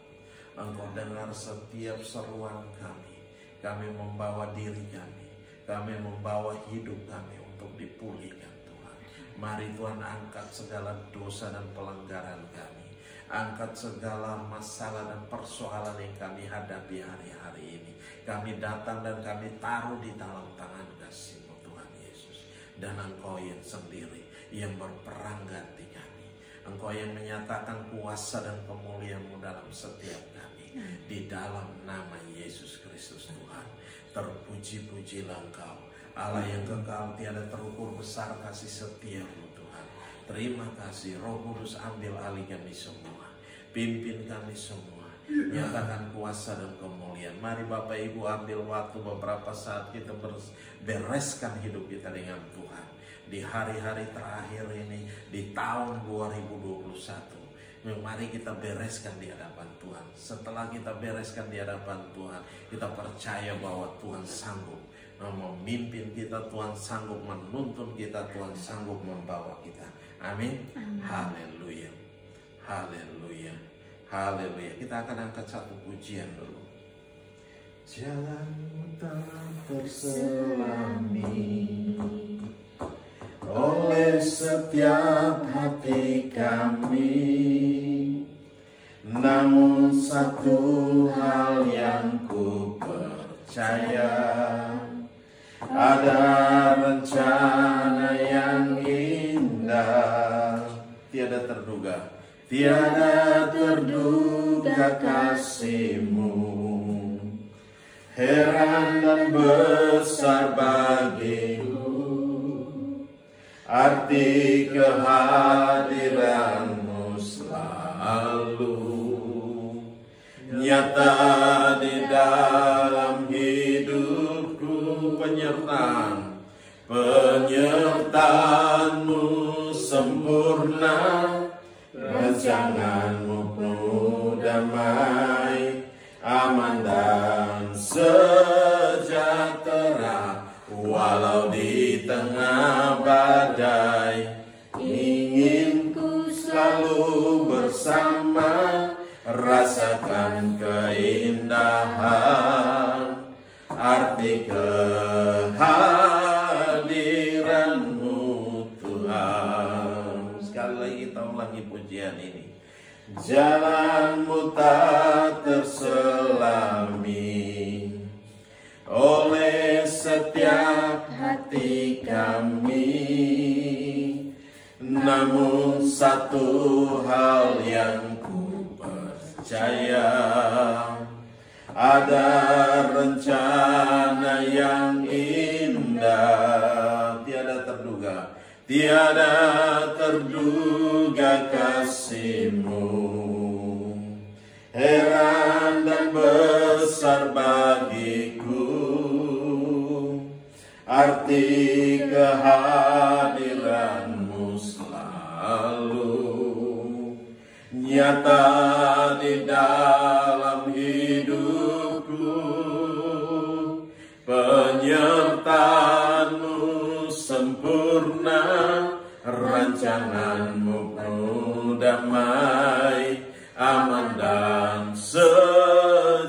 Engkau dengar setiap seruan kami. Kami membawa diri kami. Kami membawa hidup kami untuk dipulihkan Tuhan. Mari Tuhan angkat segala dosa dan pelanggaran kami. Angkat segala masalah dan persoalan yang kami hadapi hari-hari ini. Kami datang dan kami taruh di dalam tangan kasih-Mu Tuhan Yesus. Dan Engkau yang sendiri yang berperang ganti kami. Engkau yang menyatakan kuasa dan kemuliaan-Mu dalam setiap kami. Di dalam nama Yesus Kristus Tuhan. Terpuji-pujilah Engkau, Allah yang kekal tiada terukur besar kasih setia-Mu Tuhan. Terima kasih. Roh Kudus ambil alih kami semua. Pimpin kami semua. Nyatakan kuasa dan kemuliaan. Mari Bapak Ibu ambil waktu beberapa saat kita bereskan hidup kita dengan Tuhan. Di hari-hari terakhir ini, di tahun 2021. Mari kita bereskan di hadapan Tuhan. Setelah kita bereskan di hadapan Tuhan, kita percaya bahwa Tuhan sanggup memimpin kita, Tuhan sanggup menuntun kita, Tuhan sanggup membawa kita. Amin. Haleluya. Haleluya. Haleluya. Kita akan angkat satu pujian dulu. Jalanmu tak terselami oleh setiap hati kami, namun satu hal yang ku percaya, ada rencana yang indah, tiada terduga kasih-Mu, heran dan besar bagiku arti kehadiran-Mu selalu nyata di dalam hidupku. Penyertaan-Mu sempurna, rancangan-Mu penuh damai, aman dan sejahtera. Walau di tengah badai, ingin ku selalu bersama, rasakan keindahan arti kehadiran-Mu Tuhan. Sekali lagi kita ulangi pujian ini. Jalan-Mu tak terselami oleh setiap hati kami, namun satu hal yang ku percaya, ada rencana yang indah, tiada terduga kasih-Mu, heran dan besar bagiku arti kehadiran-Mu selalu nyata di dalam hidupku. Penyertaan-Mu sempurna, rancangan-Mu penuh damai, aman dan sejahtera.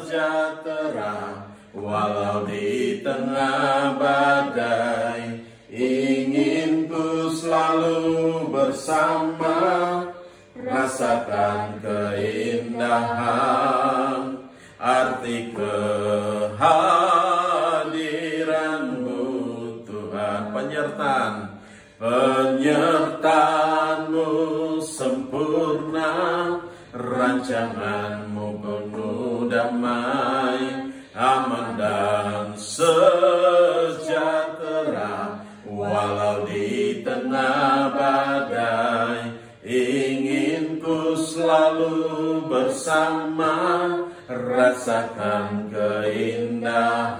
Walau di tengah badai, ingin ku selalu bersama, rasakan keindahan arti kehadiran-Mu Tuhan. Penyertaan-Mu sempurna, rancangan-Mu penuh damai, aman dan sejahtera. Walau di tengah badai, ingin ku selalu bersama, rasakan keindahan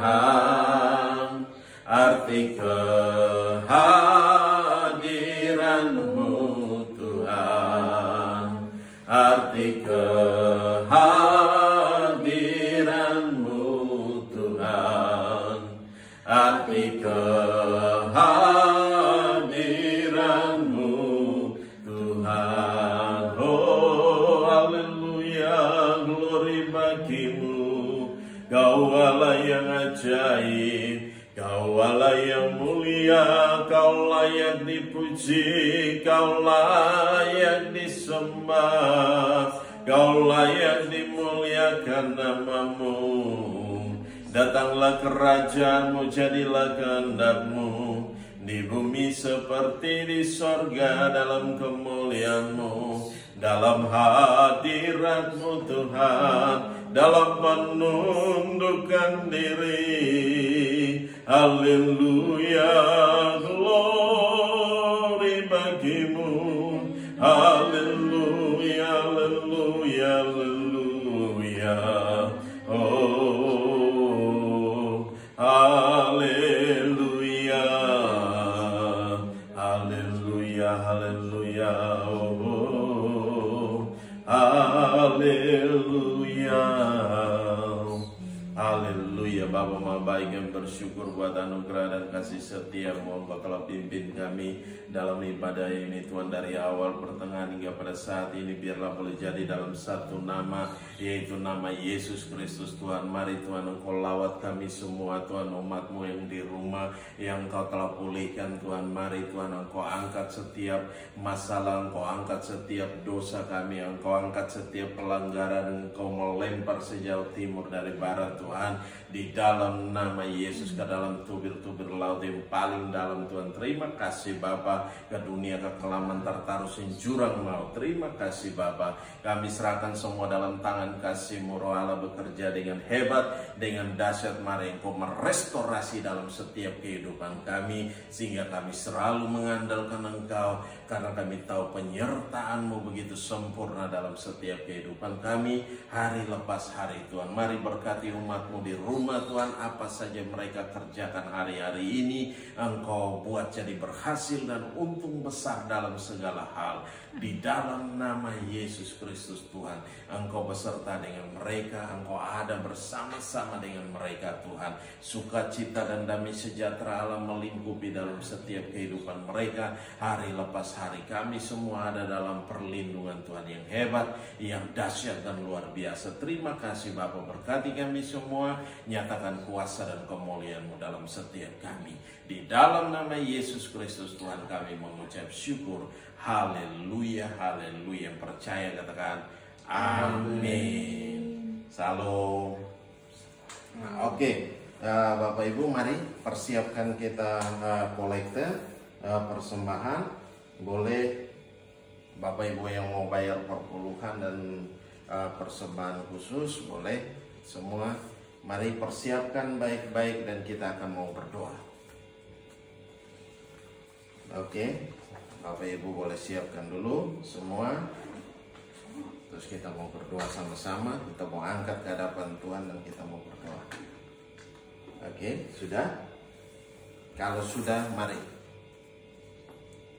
arti kehadiran-Mu Tuhan. Arti kehadiran-Mu Tuhan. Arti kehadiran-Mu Tuhan. Oh haleluya, glory bagi-Mu. Kau Allah yang ajaib, Kau Allah yang mulia, Kau layak dipuji, Kau layak disembah, Kau layak dimuliakan nama-Mu. Datanglah kerajaan-Mu, jadilah kehendak-Mu di bumi seperti di sorga, dalam kemuliaan-Mu, dalam hadirat-Mu Tuhan, dalam penundukan diri. Haleluya, glory bagi-Mu. Haleluya, haleluya, haleluya. Oh, haleluya, haleluya, haleluya. Oh, haleluya. Haleluya. Bapa Maha Baik yang bersyukur buat anugerah dan kasih setia-Mu. Engkau pimpin kami dalam ibadah ini Tuhan, dari awal pertengahan hingga pada saat ini. Biarlah boleh jadi dalam satu nama, yaitu nama Yesus Kristus Tuhan. Mari Tuhan Engkau lawat kami semua Tuhan, umat-Mu yang di rumah, yang Engkau telah pulihkan Tuhan. Mari Tuhan Engkau angkat setiap masalah, Engkau angkat setiap dosa kami, Engkau angkat setiap pelanggaran, Engkau melempar sejauh timur dari barat Tuhan. Di dalam nama Yesus, ke dalam tubir-tubir laut yang paling dalam Tuhan. Terima kasih Bapa, ke dunia kekelaman tertaruh jurang maut. Terima kasih Bapa, kami serahkan semua dalam tangan kasih-Mu. Roh Allah bekerja dengan hebat, dengan dahsyat. Mari Engkau merestorasi dalam setiap kehidupan kami, sehingga kami selalu mengandalkan Engkau, karena kami tahu penyertaan-Mu begitu sempurna dalam setiap kehidupan kami, hari lepas hari Tuhan. Mari berkati umat-Mu di rumah Tuhan, apa saja mereka kerjakan hari-hari ini, Engkau buat jadi berhasil dan untung besar dalam segala hal. Di dalam nama Yesus Kristus Tuhan, Engkau beserta dengan mereka, Engkau ada bersama-sama dengan mereka Tuhan. Sukacita dan damai sejahtera Allah melingkupi dalam setiap kehidupan mereka, hari lepas hari. Kami semua ada dalam perlindungan Tuhan yang hebat, yang dahsyat dan luar biasa. Terima kasih Bapa, berkati kami semua, nyatakan kuasa dan kemuliaan-Mu dalam setiap kami. Di dalam nama Yesus Kristus Tuhan kami mengucap syukur. Haleluya, haleluya. Yang percaya katakan amin. Salam. Oke, Bapak Ibu, mari persiapkan kita kolekte, persembahan. Boleh Bapak Ibu yang mau bayar perpuluhan dan persembahan khusus, boleh semua. Mari persiapkan baik-baik dan kita akan mau berdoa. Oke, Bapak Ibu boleh siapkan dulu semua. Terus kita mau berdoa sama-sama. Kita mau angkat ke hadapan Tuhan dan kita mau berdoa. Oke, sudah? Kalau sudah, mari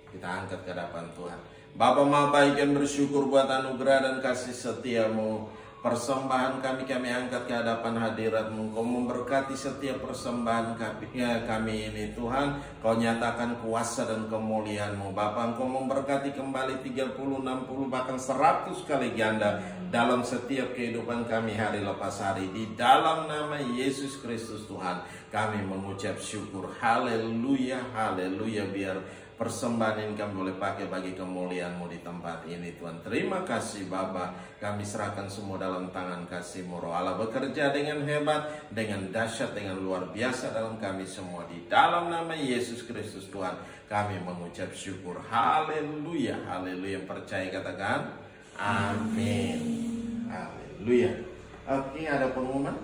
kita angkat ke hadapan Tuhan. Bapa Maha Baik yang bersyukur buat anugerah dan kasih setiamu. Persembahan kami angkat ke hadapan hadirat-Mu. Kau memberkati setiap persembahan kami ini Tuhan. Kau nyatakan kuasa dan kemuliaan-Mu Bapa. Engkau memberkati kembali 30, 60 bahkan 100 kali ganda dalam setiap kehidupan kami hari lepas hari. Di dalam nama Yesus Kristus Tuhan kami mengucap syukur. Haleluya, haleluya. Biar persembahan ini kami boleh pakai bagi kemuliaan-Mu di tempat ini Tuhan. Terima kasih Bapa. Kami serahkan semua dalam tangan kasih-Mu. Roh Allah bekerja dengan hebat, dengan dahsyat, dengan luar biasa dalam kami semua. Di dalam nama Yesus Kristus Tuhan kami mengucap syukur. Haleluya, haleluya. Percaya katakan amin. Haleluya. Oke, ada pengumuman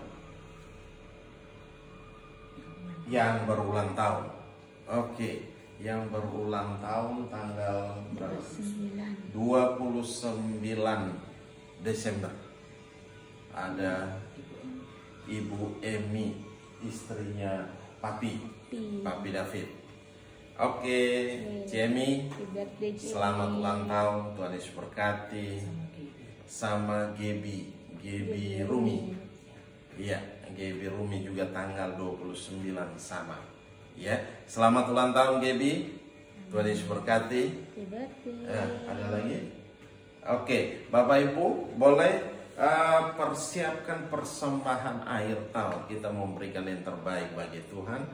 yang berulang tahun. Oke. Yang berulang tahun tanggal 29 Desember ada Ibu Emi, istrinya Papi David. Oke, Cemi, selamat ulang tahun, Tuhan Yesus berkati. Sama Gebi Rumi. Iya, Gebi Rumi juga tanggal 29 sama. Ya, selamat ulang tahun Gebi. Tuhan Yesus berkati. Ada lagi? Oke, Bapak Ibu boleh persiapkan persembahan akhir tahun. Kita memberikan yang terbaik bagi Tuhan.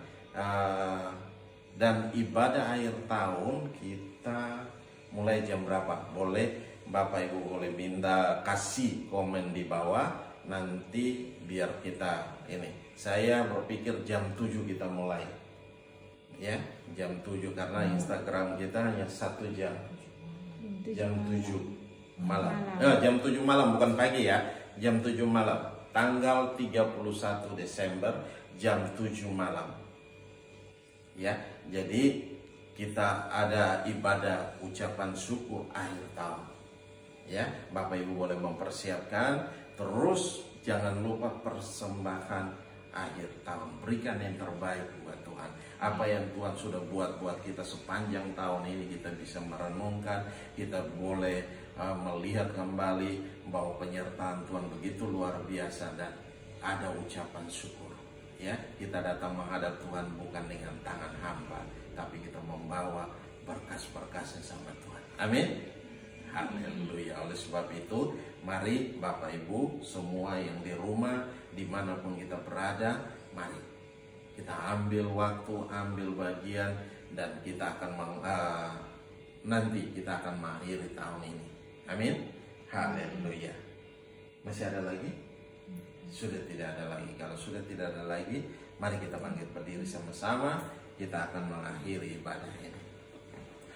Dan ibadah akhir tahun kita mulai jam berapa? Boleh Bapak Ibu boleh minta kasih komen di bawah. Nanti biar kita ini. Saya berpikir jam 7 kita mulai. Ya, jam 7 karena Instagram kita hanya 1 jam. Jam 7 malam. Jam 7 malam bukan pagi ya. Jam 7 malam. Tanggal 31 Desember jam 7 malam. Ya, jadi kita ada ibadah ucapan syukur akhir tahun. Ya, Bapak Ibu boleh mempersiapkan. Terus jangan lupa persembahan akhir tahun. Berikan yang terbaik buat Tuhan. Apa yang Tuhan sudah buat kita sepanjang tahun ini, kita bisa merenungkan, kita boleh melihat kembali bahwa penyertaan Tuhan begitu luar biasa dan ada ucapan syukur. Ya, kita datang menghadap Tuhan bukan dengan tangan hamba, tapi kita membawa berkas-berkasnya sama Tuhan. Amin. Haleluya. Oleh sebab itu, mari Bapak Ibu semua yang di rumah, dimanapun kita berada, mari kita ambil waktu, ambil bagian, dan kita akan nanti kita akan mengakhiri tahun ini. Amin. Haleluya. Masih ada lagi? Sudah tidak ada lagi. Kalau sudah tidak ada lagi, mari kita bangkit berdiri sama-sama. Kita akan mengakhiri ibadah ini.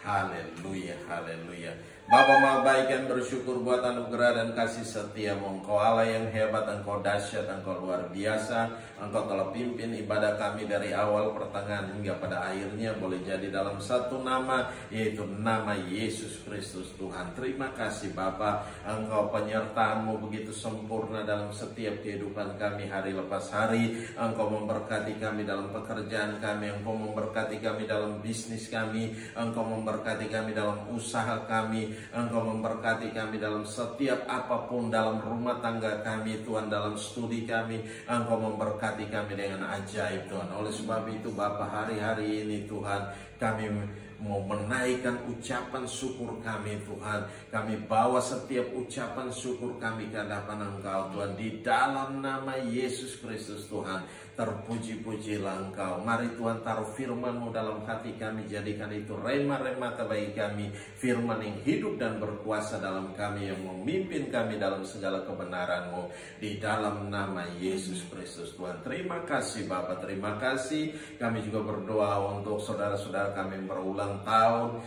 Haleluya, haleluya. Bapa Maha Baik yang bersyukur buat anugerah dan kasih setia-Mu. Engkau Allah yang hebat, Engkau dahsyat, Engkau luar biasa. Engkau telah pimpin ibadah kami dari awal, pertengahan hingga pada akhirnya boleh jadi dalam satu nama, yaitu nama Yesus Kristus Tuhan. Terima kasih Bapa, Engkau penyertaan-Mu begitu sempurna dalam setiap kehidupan kami hari lepas hari. Engkau memberkati kami dalam pekerjaan kami, Engkau memberkati kami dalam bisnis kami, Engkau memberkati kami dalam usaha kami, Engkau memberkati kami dalam setiap apapun dalam rumah tangga kami Tuhan, dalam studi kami, Engkau memberkati kami dengan ajaib Tuhan. Oleh sebab itu Bapa, hari-hari ini Tuhan, kami mau menaikkan ucapan syukur kami Tuhan. Kami bawa setiap ucapan syukur kami ke hadapan Engkau Tuhan. Di dalam nama Yesus Kristus Tuhan, terpuji-pujilah Engkau. Mari Tuhan taruh firman-Mu dalam hati kami, jadikan itu rema-rema bagi kami, firman yang hidup dan berkuasa dalam kami, yang memimpin kami dalam segala kebenaran-Mu. Di dalam nama Yesus Kristus Tuhan. Terima kasih Bapa, terima kasih. Kami juga berdoa untuk saudara-saudara kami yang berulang tahun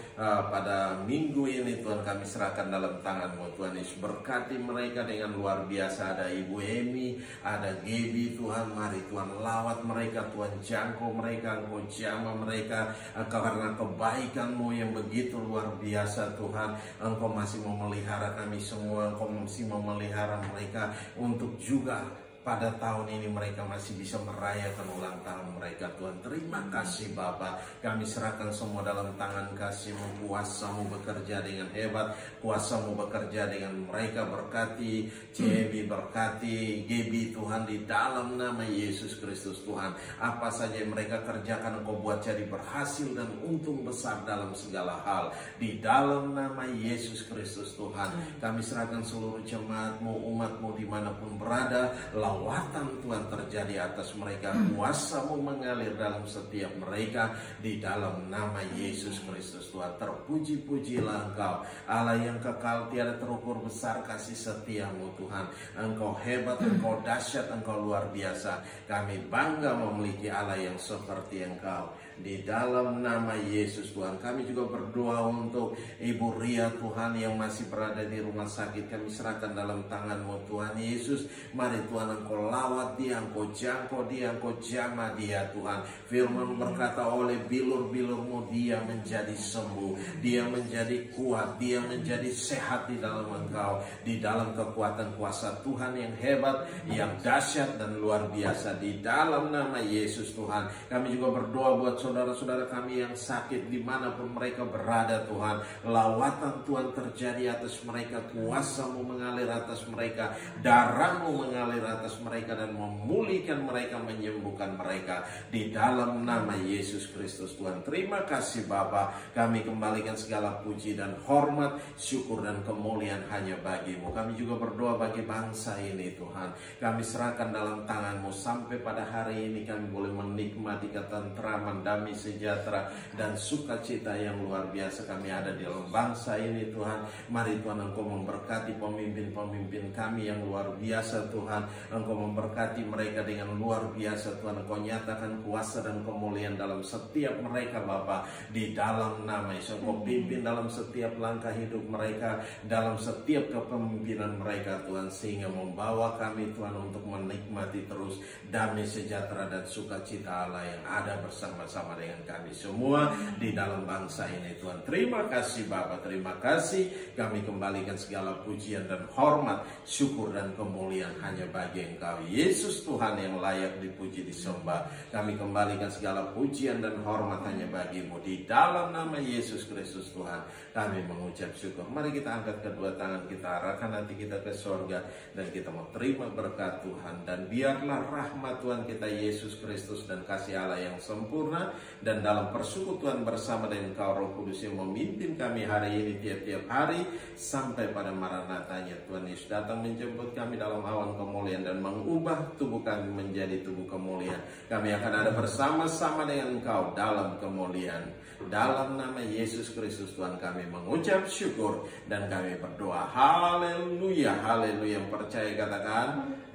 pada minggu ini Tuhan, kami serahkan dalam tangan-Mu Tuhan Yesus. Berkati mereka dengan luar biasa. Ada Ibu Emi, ada Gebi Tuhan. Mari Tuhan lawat mereka Tuhan, jangkau mereka, Engkau jamah mereka, karena kebaikan-Mu yang begitu luar biasa Tuhan. Engkau masih memelihara kami semua, Engkau masih memelihara mereka untuk juga pada tahun ini mereka masih bisa merayakan ulang tahun mereka. Tuhan, terima kasih Bapa. Kami serahkan semua dalam tangan kasih-Mu. Kuasa-Mu bekerja dengan hebat, Kuasa-Mu bekerja dengan mereka. Berkati Cebi, berkati Gebi Tuhan, di dalam nama Yesus Kristus Tuhan. Apa saja yang mereka kerjakan Engkau buat jadi berhasil dan untung besar dalam segala hal, di dalam nama Yesus Kristus Tuhan. Kami serahkan seluruh jemaat-Mu, umat-Mu dimanapun berada. Lawatan Tuhan terjadi atas mereka, Kuasa-Mu mengalir dalam setiap mereka, di dalam nama Yesus Kristus Tuhan. Terpuji-pujilah Engkau, Allah yang kekal tiada terukur besar kasih setia-Mu Tuhan. Engkau hebat, Engkau dahsyat, Engkau luar biasa. Kami bangga memiliki Allah yang seperti Engkau. Di dalam nama Yesus Tuhan, kami juga berdoa untuk Ibu Ria Tuhan yang masih berada di rumah sakit. Kami serahkan dalam tangan-Mu Tuhan Yesus. Mari Tuhan, Engkau lawat dia, Engkau jangkau dia, Engkau jamah dia Tuhan. Firman berkata, oleh bilur-bilur-Mu dia menjadi sembuh, dia menjadi kuat, dia menjadi sehat di dalam Engkau, di dalam kekuatan kuasa Tuhan yang hebat, yang dahsyat dan luar biasa, di dalam nama Yesus Tuhan. Kami juga berdoa buat saudara-saudara kami yang sakit dimanapun mereka berada Tuhan. Lawatan Tuhan terjadi atas mereka, Kuasa-Mu mengalir atas mereka, darah-Mu mengalir atas mereka dan memulihkan mereka, menyembuhkan mereka, di dalam nama Yesus Kristus Tuhan. Terima kasih Bapa. Kami kembalikan segala puji dan hormat, syukur dan kemuliaan hanya bagi-Mu. Kami juga berdoa bagi bangsa ini Tuhan. Kami serahkan dalam tangan-Mu sampai pada hari ini kami boleh menikmati ketentraman, damai sejahtera dan sukacita yang luar biasa. Kami ada di dalam bangsa ini Tuhan. Mari Tuhan, Engkau memberkati pemimpin-pemimpin kami yang luar biasa Tuhan. Engkau memberkati mereka dengan luar biasa Tuhan. Engkau nyatakan kuasa dan kemuliaan dalam setiap mereka Bapa, di dalam nama Yesus. Engkau pimpin dalam setiap langkah hidup mereka, dalam setiap kepemimpinan mereka Tuhan, sehingga membawa kami Tuhan untuk menikmati terus damai sejahtera dan sukacita Allah yang ada bersama-sama dengan kami semua di dalam bangsa ini Tuhan. Terima kasih Bapa, terima kasih. Kami kembalikan segala pujian dan hormat, syukur dan kemuliaan hanya bagi Engkau Yesus Tuhan yang layak dipuji, disembah. Kami kembalikan segala pujian dan hormat hanya bagi-Mu, di dalam nama Yesus Kristus Tuhan. Kami mengucap syukur. Mari kita angkat kedua tangan kita, arahkan hati kita ke sorga, dan kita mau terima berkat Tuhan. Dan biarlah rahmat Tuhan kita Yesus Kristus dan kasih Allah yang sempurna, dan dalam persekutuan bersama dengan Engkau Roh Kudus yang memimpin kami hari ini tiap-tiap hari sampai pada maranatanya Tuhan Yesus datang menjemput kami dalam awan kemuliaan dan mengubah tubuh kami menjadi tubuh kemuliaan. Kami akan ada bersama-sama dengan Engkau dalam kemuliaan. Dalam nama Yesus Kristus Tuhan kami mengucap syukur dan kami berdoa. Haleluya, haleluya. Yang percaya katakan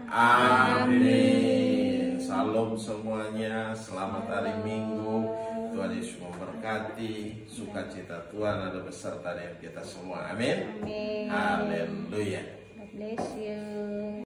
amin. Salam semuanya, selamat hari Minggu. Tuhan Yesus memberkati. Sukacita Tuhan ada beserta dengan kita semua. Amin. Amin. Haleluya. God bless you.